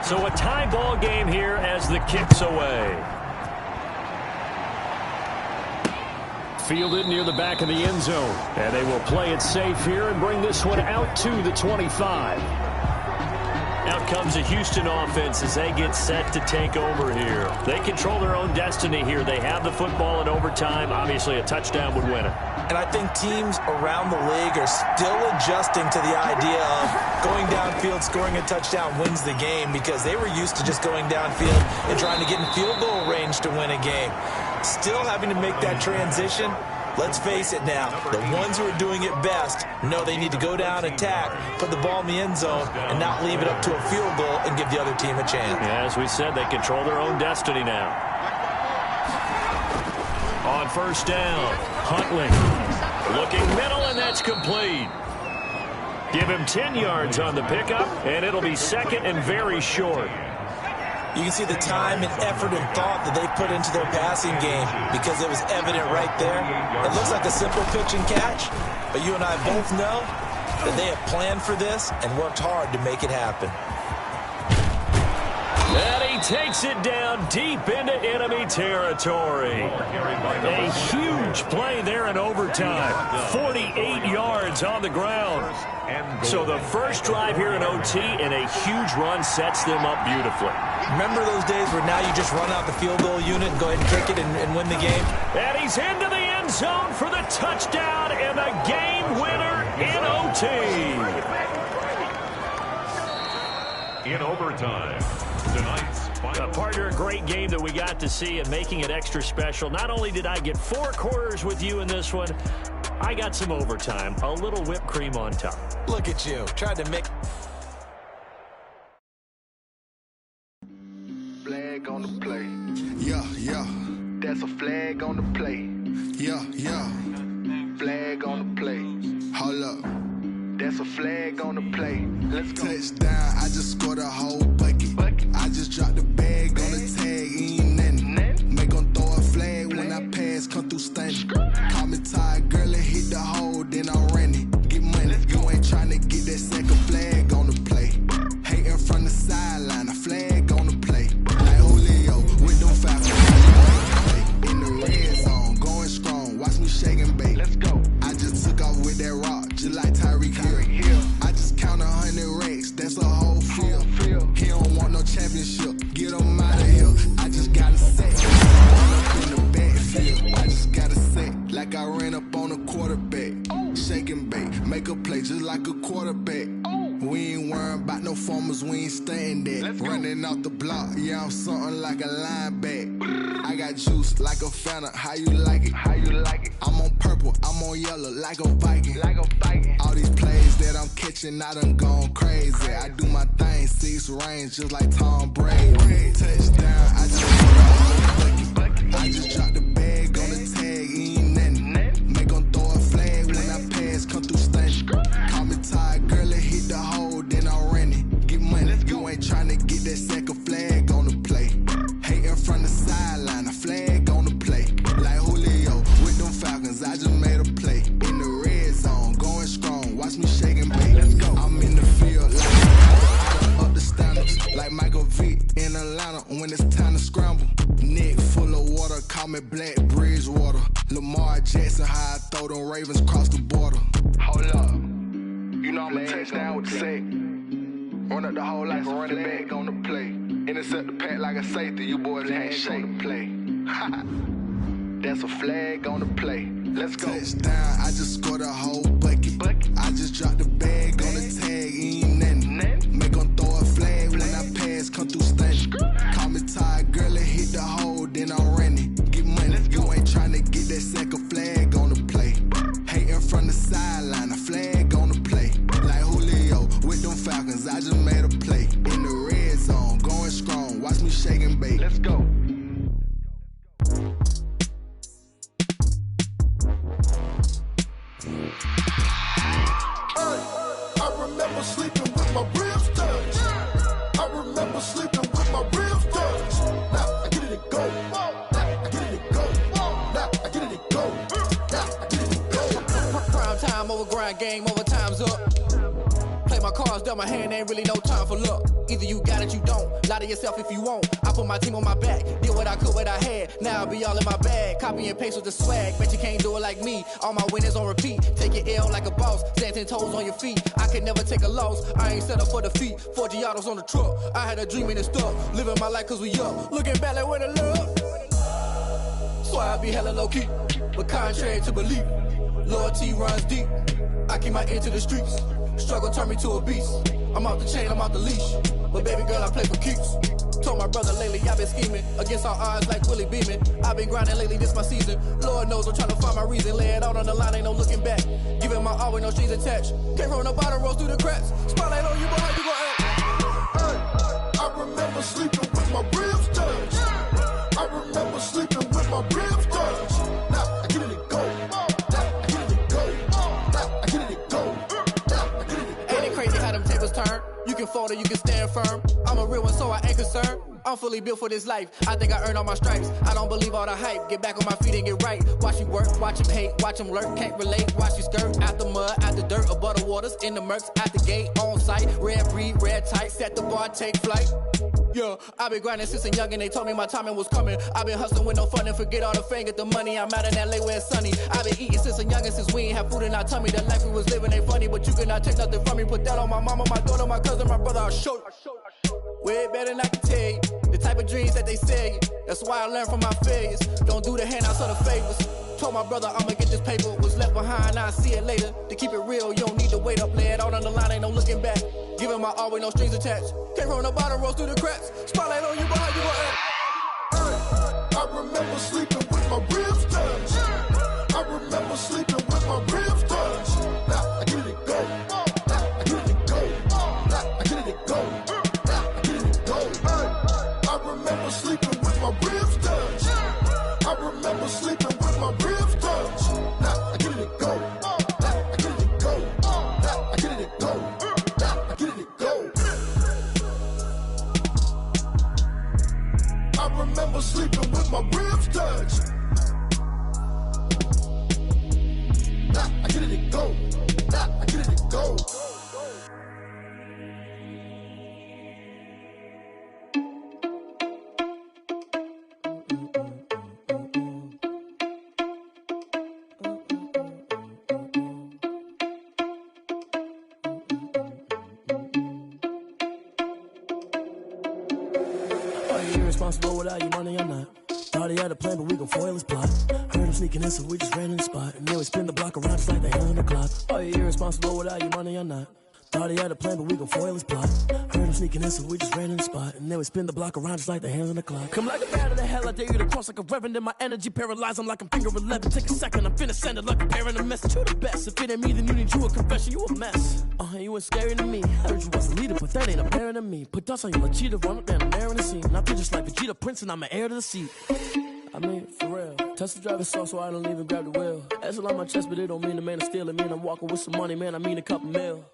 So a tie ball game here as the kick's away. Fielded near the back of the end zone. And they will play it safe here and bring this one out to the 25. Out comes the Houston offense as they get set to take over here. They control their own destiny here. They have the football in overtime. Obviously, a touchdown would win it. And I think teams around the league are still adjusting to the idea of going downfield, scoring a touchdown wins the game, because they were used to just going downfield and trying to get in field goal range to win a game. Still having to make that transition. Let's face it now, the ones who are doing it best know they need to go down, attack, put the ball in the end zone, and not leave it up to a field goal and give the other team a chance. Yeah, as we said, they control their own destiny now. On first down, Huntley looking middle, and that's complete. Give him 10 yards on the pickup, and it'll be second and very short. You can see the time and effort and thought that they put into their passing game because it was evident right there. It looks like a simple pitch and catch, but you and I both know that they have planned for this and worked hard to make it happen. And he takes it down deep into enemy territory. A huge play there in overtime. 48 yards on the ground. So the first drive here in OT and a huge run sets them up beautifully. Remember those days where now you just run out the field goal unit and go ahead and kick it and win the game? And he's into the end zone for the touchdown and the game winner in OT. In overtime, tonight's final. Partner, a great game that we got to see and making it extra special. Not only did I get 4 quarters with you in this one, I got some overtime, a little whipped cream on top. Look at you, tried to make... Flag on the play. Yeah, yeah. That's a flag on the play. Yeah, yeah. Flag on the play. Hold up. That's a flag on the play. Let's go. Touchdown, I just scored a whole bucket. I just dropped the bag on the tag, ain't nothing. Make them throw a flag when I pass, come through stunning. Call me tired, girl, and hit the hole, then I'm running. Get money, you ain't tryna get that second flag on the play. Hating from the sideline, a flag on the play. Like Julio, with them Falcons. In the red zone, going strong, watch me shake and bake. Let's go. I just took off with that rock, just like Tyreek Hill. I just count 100 racks, that's a whole field. He don't want no championship, get him out of here. I just gotta say, up in the backfield. I just gotta say, like I ran up on a quarterback. Shake and bake, make a play just like a quarterback. We ain't worrying about no formers, we ain't staying there. Running off the block, yeah, I'm something like a linebacker. I got juice like a Fanta, how you like it? How you like it? I'm on purple, I'm on yellow, like a Viking. Like a Viking. All these plays that I'm catching, I done gone crazy. I do my thing, 6 range, just like Tom Brady. Touchdown, I just put a whole bucket. I just dropped the bag on the tag, ain't nothing. Make them throw a flag when I pass, come through stunning. Call me tired, girl, and hit the hole, then I'm running. Get money, you ain't tryna get that second flag on the play. Hating from the sideline, a flag on the play. Like Julio, with them Falcons, I just made a play. In the red zone, going strong, watch me shake and bake. Let's go. I'm in the field like I done up the standards. Like Michael Vick in Atlanta when it's time to scramble. Neck full of water, call me Black Bridgewater. Lamar Jackson, how I throw them Ravens cross the border. Hold up. You know I'ma touchdown with the sack. Run up the whole like a running back on the play. Intercept the pack like a safety. You boys can't shake the play. That's a flag on the play. Let's go. Touchdown, I just scored a whole bucket. I just dropped the bag on the tag, ain't nothing. Make 'em throw a flag when I pass, come through stunning. Call me tired, girl, and hit the hole, then I'm running. Get money, you ain't tryna get that second flag on the play. Hating from the sideline, a flag on the play. Like Julio with them Falcons, I just made a play. In the red zone, going strong, watch me shake and bake. Let's go. I remember sleeping with my ribs touched. I remember sleeping with my ribs touched. Now I get it and go. Now I get it and go. Now I get it and go. Now I get it and go. Prime time over grind game, over time's up. Play my cards, dealt my hand, ain't really no time for luck. Either you got it, you don't. Lie to yourself if you won't. I put my team on my back, did what I could, what I had. Now I'll be all in my bag. Copy and paste with the swag. Bet you can't do it like me. All my winners on repeat. Take your L like a boss. Stand 10 toes on your feet. I can never take a loss. I ain't set up for defeat. 4 Giottos on the truck. I had a dream and it's stuck. Living my life cause we up. Looking back like where the love. So I be hella low key. But contrary to belief, loyalty runs deep. I keep my ear to the streets. Struggle turned me to a beast. I'm off the chain, I'm off the leash. But baby girl, I play for keeps. Told my brother lately, I've been scheming. Against all odds like Willie Beeman. I've been grinding lately, this my season. Lord knows I'm trying to find my reason. Lay it out on the line, ain't no looking back. Giving my all with no strings attached. Came from the bottom, rose through the cracks. Spotlight on you, boy, how you gon' act? I remember sleeping with my ribs touched. I remember sleeping with my ribs touched. Now I get it and go. Now I get it and go. Now I get it and go. Now I get it and go. Ain't it crazy how them tables turn? You can fold or you can stand firm. I'm a real one, so I ain't concerned. I'm fully built for this life. I think I earned all my stripes. I don't believe all the hype. Get back on my feet and get right. Watch you work, watch him hate, watch him lurk. Can't relate, watch you skirt. Out the mud, out the dirt, above the waters, in the murks, out the gate, on site. Red breed, red tight, set the bar, take flight. Yeah, I been grinding since a young and they told me my timing was coming. I been hustling with no fun and forget all the fame, get the money. I'm out in LA where it's sunny. I been eating since a young and since we ain't have food in our tummy. The life we was living ain't funny, but you cannot take nothing from me. Put that on my mama, my daughter, my cousin, my brother, I'll show you. Way better than I can tell you. The type of dreams that they sell you. That's why I learned from my failures. Don't do the handouts or the favors. Told my brother I'ma get this paper. Was left behind, I'll see it later. To keep it real, you don't need to wait up. Lay it out on the line, ain't no looking back. Giving my all with no strings attached. Came from the bottom, rose through the cracks. Spotlight on you, boy, how you gon' act? I remember sleeping with my ribs touched. I remember sleeping with my ribs touched. Now I get it and go. Now I get it and go. Now I get it and go. Now I get it and go. I remember sleeping with my ribs touched. I remember sleeping with my ribs touched. Now I get it and go. Now I get it and go. Now I get it and go. Now I get it and go. I remember sleeping with my ribs touched. Now I get it and go. Now I get it and go. Irresponsible without your money, I'm not. Thought he had a plan, but we gon' foil his plot. Heard him sneaking in, so we just ran in the spot. And then we spin the block around just like the hand on the clock. Oh, you irresponsible without your money, I'm not. Thought he had a plan, but we gon' foil his plot. Heard him sneaking in, so we just ran in the spot. And then we spin the block around just like the hands on the clock. Come like a bat of the hell, I dare you to cross like a reverend. In my energy paralyzed, I'm like I'm finger 11. Take a second, I'm finna send it like a parent a message. You the best, if it ain't me, then you need you a confession. You a mess, you ain't scary to me. Heard you was a leader, but that ain't apparent to me. Put dust on you like Cheetah, run up down, I'm there in the scene. And I feel just like Vegeta Prince, and I'm an heir to the seat. I mean, for real. Touch the driver's soft, so I don't even grab the wheel. That's on my chest, but it don't mean the man is stealing. Mean I'm walking with some money, man, I mean a couple mil.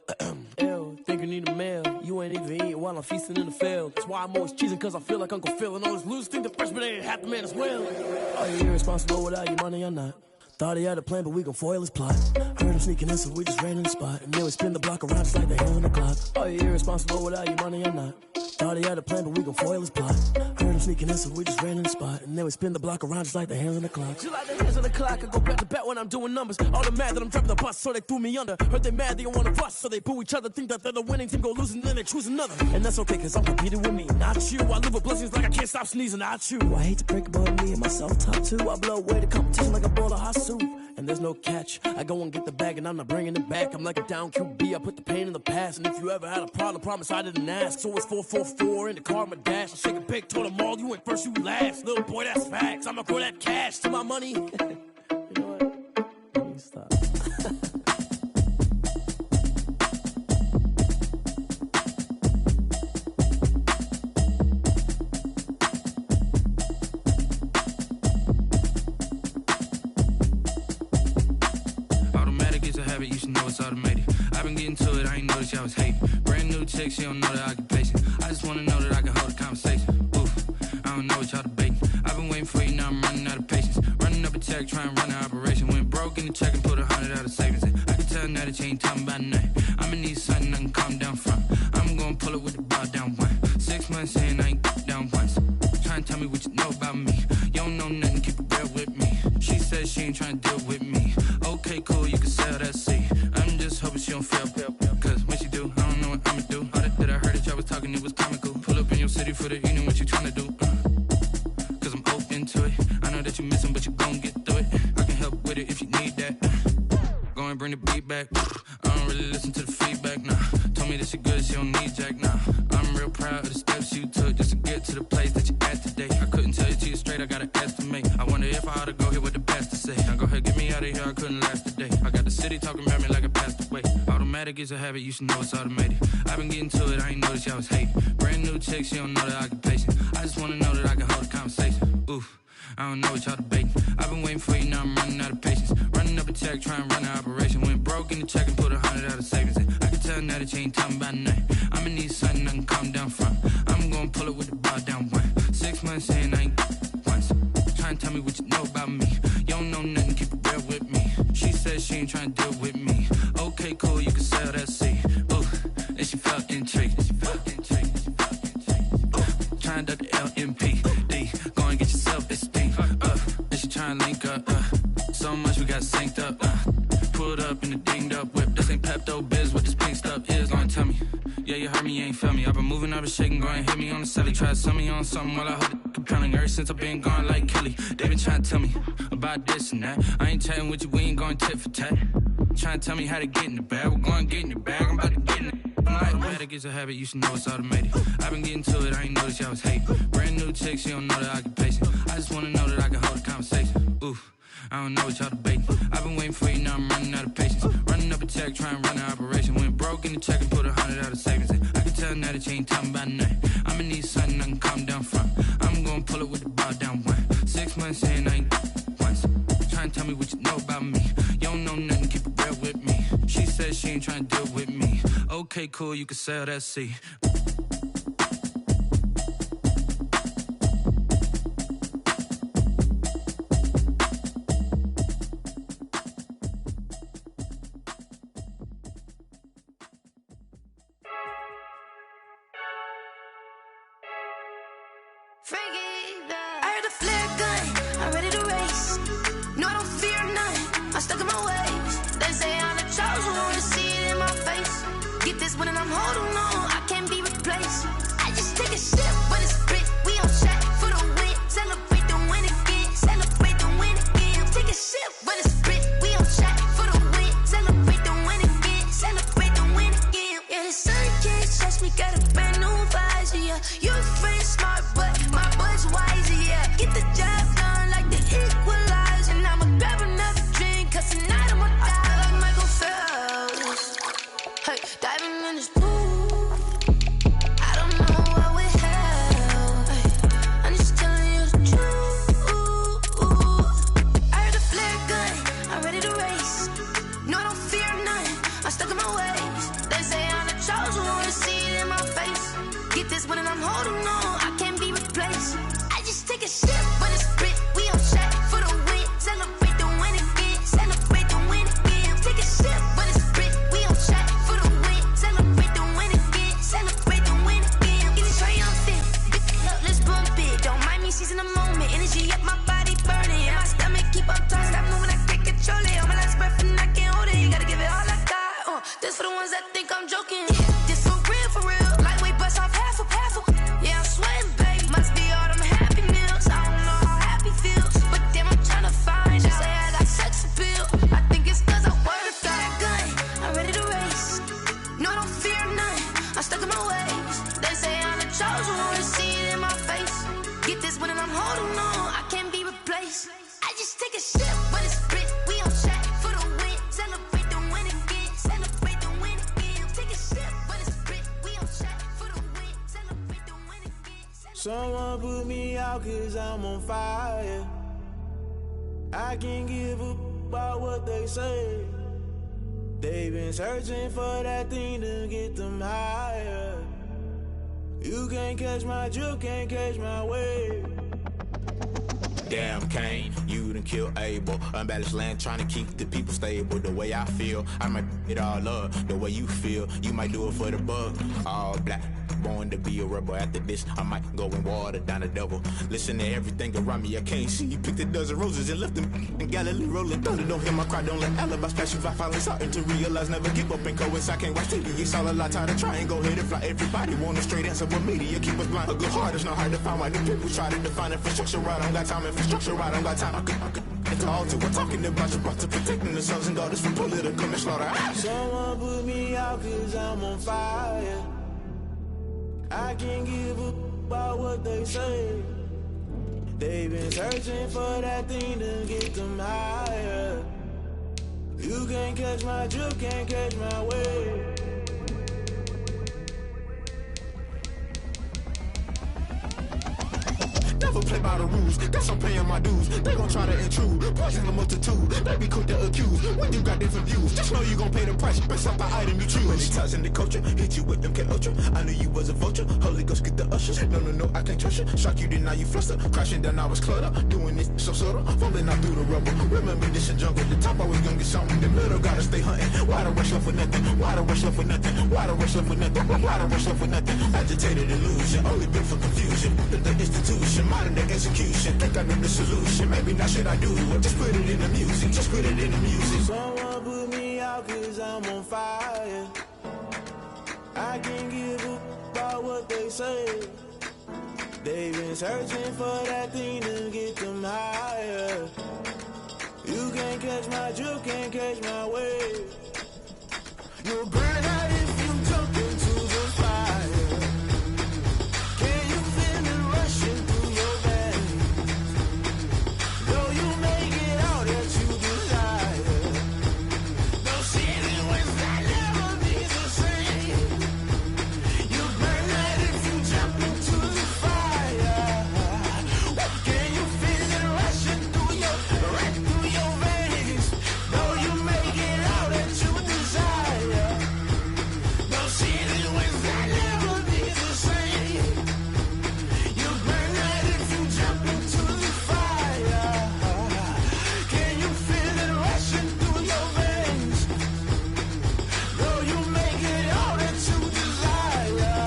Ew, think you need a meal. You ain't even eating while I'm feasting in the field. That's why I'm always cheesing, cause I feel like Uncle Phil. And all those losers think the freshman ain't half the man as well. Oh, you irresponsible without your money, I'm not. Thought he had a plan, but we gon' foil his plot. Heard him sneaking in, so we just ran in the spot. And then we spin the block around just like the hand on the clock. Oh, you irresponsible without your money, I'm not. Thought he had a plan, but we gon' foil his plot. Heard him sneaking in, so we just ran in the spot. And then we spin the block around just like the hands on the clock. Just like the hands on the clock, I go back to back when I'm doing numbers. All the mad that I'm driving the bus, so they threw me under. Heard they mad, they don't wanna bust, so they boo each other. Think that they're the winning team, go losing, then they choose another. And that's okay, cause I'm competing with me, not you. I live with blessings like I can't stop sneezing, not you. I hate to break about me and my self-talk too. I blow away the competition like a bowl of hot soup. And there's no catch. I go and get the bag and I'm not bringing it back. I'm like a down QB, I put the pain in the past. And if you ever had a problem, promise I didn't ask. So it's 444 in the car, my dash. I shake a big, told them all, you went first, you last. Little boy, that's facts. I'ma grow that cash to my money. You know what? Let me stop. You should know it's automated. I've been getting to it, I ain't noticed y'all was hating. Brand new chick, she don't know the occupation. I just wanna know that I can hold a conversation. Oof, I don't know what y'all debating. I've been waiting for you, now I'm running out of patience. Running up a check, trying to run an operation. Went broke in the check and put 100 out of savings in. I can tell now that you ain't talking about nothing. I'ma need something I can calm down from. I'm gonna pull it with the bar down one. 6 months in, I ain't down once. Trying to tell me what you know about me. You don't know nothing, keep it real with me. She said she ain't trying to deal with me. Okay, cool, you can sell that seat. I'm just hoping she don't fail. Cause when she do, I don't know what I'ma do. All that I heard that y'all was talking, it was comical. Pull up in your city for the evening, what you trying to do? Cause I'm open to it. I know that you missing, but you gon' get through it. I can help with it if you need that. Go and bring the beat back. I don't really listen to the feedback, nah. Told me that she good, she don't need jack, nah. I'm real proud of the steps you took just to get to the place that you at today. I couldn't tell you to you straight, I gotta estimate. I wonder if I ought to go here with the best to say. Now go ahead, get me out of here, I couldn't last today. I got the city talking about me like I passed away. Automatic is a habit, you should know it's automated. I've been getting to it, I ain't noticed y'all was hating. Brand new chick, she don't know the occupation. I just wanna know that I can hold a conversation. Oof, I don't know what y'all debating. I've been waiting for you, now I'm running out of patience. Running up a check, trying to run an operation. Went broke in the check and put 100 out of savings in. I can tell now that you ain't talking about nothing. I'ma need something I can calm down from. I'm gonna pull it with the bar down one. 6 months in, I ain't once. Trying to tell me what you know about me. You don't know nothing, keep it real with me. She said she ain't trying to deal with me. Okay, cool, you can sell that seat. Ooh, and she felt intrigued. Trying to duck the LMPD. Go and get your self-esteem. And she trying to link up. So much we got synced up. Pulled up in the dinged up whip. This ain't Pepto-Biz, what this pink stuff is. Gonna tell me. Yeah, you heard me, you ain't feel me. I've been moving, I've been shaking, go and hit me on the celly. Try to sell me on something while I hold it compelling. Ever since I've been gone like Kelly, they been trying to tell me about this and that. I ain't chatting with you, we ain't going tit for tat. Trying to tell me how to get in the bag. We're going to get in your bag, I'm about to get in it. Automatic is a habit, you should know it's automated. I've been getting to it, I ain't noticed y'all was hating. Brand new chick, she don't know the occupation. I just wanna know that I can hold a conversation. Oof, I don't know what y'all debating. I've been waiting for you, now I'm running out of patience. Running up a check, trying to run an operation. Went broke in the check and put 100 out of savings in. I can tell now that you ain't talking about nothing. I'ma need something I can calm down from. I'm gonna pull it with the bar down one. 6 months in, I ain't once. Trying to tell me what you know about me. You don't know nothing, keep it real with me. She said she ain't trying to deal with me. Okay, cool, you can sell that seat. I heard a flare gun, I'm ready to race. No, I don't fear none, I'm stuck in my ways. They say I'm the chosen one, to see it in my face. Get this one and I'm holding on, I can't be replaced. I just take a sip, but it's split, we on shot for the win. Celebrate the win again, celebrate the win again. Take a sip, but it's split, we on shot for the win. Celebrate the win again, celebrate the win again. Yeah, the sun can't touch me, got a brand new visor, yeah. You friend smart, but my bud's wiser, yeah. Get the job done like the equalizer. And I'ma grab another drink, cause tonight I'ma die like Michael Phelps. Hey, diving in this pool, I don't know what we have. Hey, I'm just telling you the truth. I heard a flare gun, I'm ready to race. No, I don't fear none, I'm stuck in my ways. They say I'm the chosen one, to see it in my face. Get this one and I'm holding on, I can't be replaced. I just take a sip, but it's split, we on shot for the win. Celebrate the win again, celebrate the win again. Take a sip, but it's split, we on shot for the win. Celebrate the win again, celebrate the win again. Get it straight think I'm joking. This for real. Lightweight bust off half a. Yeah, I'm sweating, babe. Must be all them happy meals. I don't know how happy feels, but damn, I'm tryna find out. Say I got sex appeal. I think it's 'cause I work that gun. I'm ready to race. No, I don't fear none. I'm stuck in my ways. They say I'm the chosen one. See it in my face. Get this one and I'm holding on. I can't be replaced. I just take a sip, but it's spit. We on track for the win. Celebrate the win again. Celebrate the win again. Take a sip, but it's spit. We on track for the win. Celebrate the win again. Someone put me out 'cause I'm on fire. I can't give a about what they say. They've been searching for that thing to get them higher. You can't catch my drift, can't catch my wave. Damn, Kane, you done killed Abel. Unbalanced land, trying to keep the people stable. The way I feel, I might it all up. The way you feel, you might do it for the bug. All black, born to be a rebel. After this, I might go and water down the devil. Listen to everything around me, I can't see. You picked a dozen roses and left them in Galilee rolling thunder. Don't hear my cry, don't let alibis pass you. I finally starting to realize, never give up and coincide. I can't watch TV, it's all a lot. Tired of trying, go ahead and fly. Everybody want a straight answer, but media keep us blind. A good heart is not hard to find. Why do people try to define infrastructure right? I don't got time, infrastructure right, I don't got time. I could call to we're talking about your brother, protecting the sons and daughters from political and slaughter. Someone put me out 'cause I'm on fire. I can't give a about what they say. They've been searching for that thing to get them higher. You can't catch my drift, can't catch my wave. Never play by the rules, guess I'm paying my dues. They gon' try to intrude, poison the multitude. They be quick to accuse, when you got different views. Just know you gon' pay the price, based off the item you choose. Many times in the culture, hit you with them K-Ultra. I knew you was a vulture, Holy Ghost get the ushers. No, I can't trust you. Shock you, then now you fluster. Crashing down, I was cluttered. Doing this so subtle, falling out through the rubble. Remember this a jungle, the top always gonna get something. The middle gotta stay hunting. Why the rush left for nothing? Why the rush left for nothing? Why the rush left for nothing? Why the rush left for nothing? Agitated illusion, only built for confusion. The institution, modern day execution. Think I know the solution, maybe not should I do it. Just put it in the music, just put it in the music. Someone put me out 'cause I'm on fire. I can't give a about what they say. They've been searching for that thing to get them higher. You can't catch my drift, can't catch my wave. You'll burn out if you jump into the fire. Can you feel it rushing through your veins? Though you make it all that you desire. Those feelings that never be the same. You burn out if you jump into the fire. Can you feel it rushing through your veins? Though you make it all that you desire. Those feelings that never be the same. You burn out if you jump into the fire. Can you feel it rushing through your veins? Though you make it all that you desire.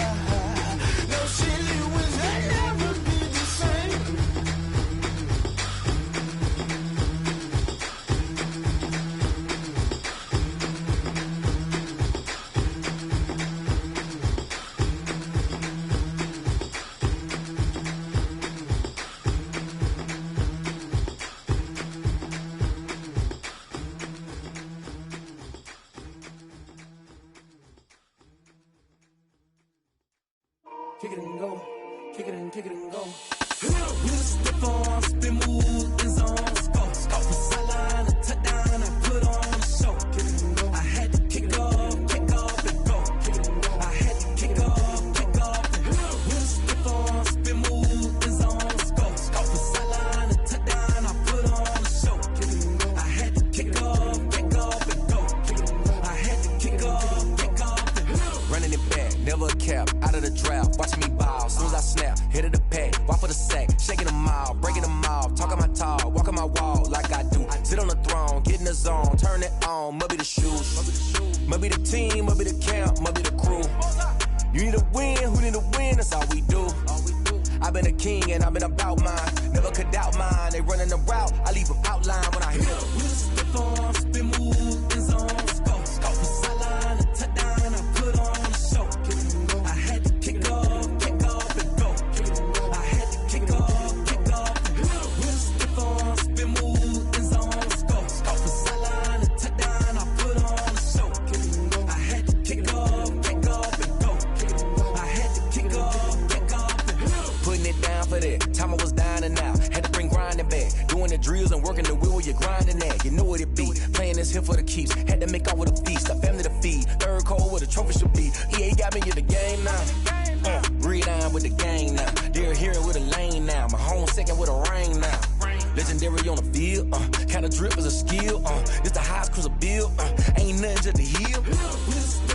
Those feelings that never be the same. Kick it and go, kick it and go. With step on, spin move, in zone, scope. Off the sideline, a touchdown, I put on a show. Kick it and go. I had to kick off and go. Kick it and go. I had to kick off and go. With step on, spin move, in zone, scope. Off the sideline, a touchdown, I put on a show. Kick it and go. I had to kick off and go. Kick it and go. I had to kick off and go. Running it back, never a cap, out of the drought, watching me ball, soon as I snap, hit of the pack, walk for the sack, shaking them all, breaking them off, talking my talk, walking my wall like I do, sit on the throne, get in the zone, turn it on, must be the shoes, must be the team, must be the camp, must be the crew, you need a win, who need a win, that's all we do, I've been a king and I've been about mine, never could doubt mine, they running the route, I leave them outline when I hit them. Step on, spin move, in zone, scope, for sideline, a touchdown, I drills and working the wheel where you're grinding at. You know what it be. Playing this here for the keeps. Had to make out with a feast. A family to feed. Third cold where the trophy should be. EA got me in the game now. Red on with the gang now. They're hearing with a lane now. My home second with a ring now. Legendary on the field. Kinda drip is a skill. This the highest cruiser bill. Ain't nothing just to heal.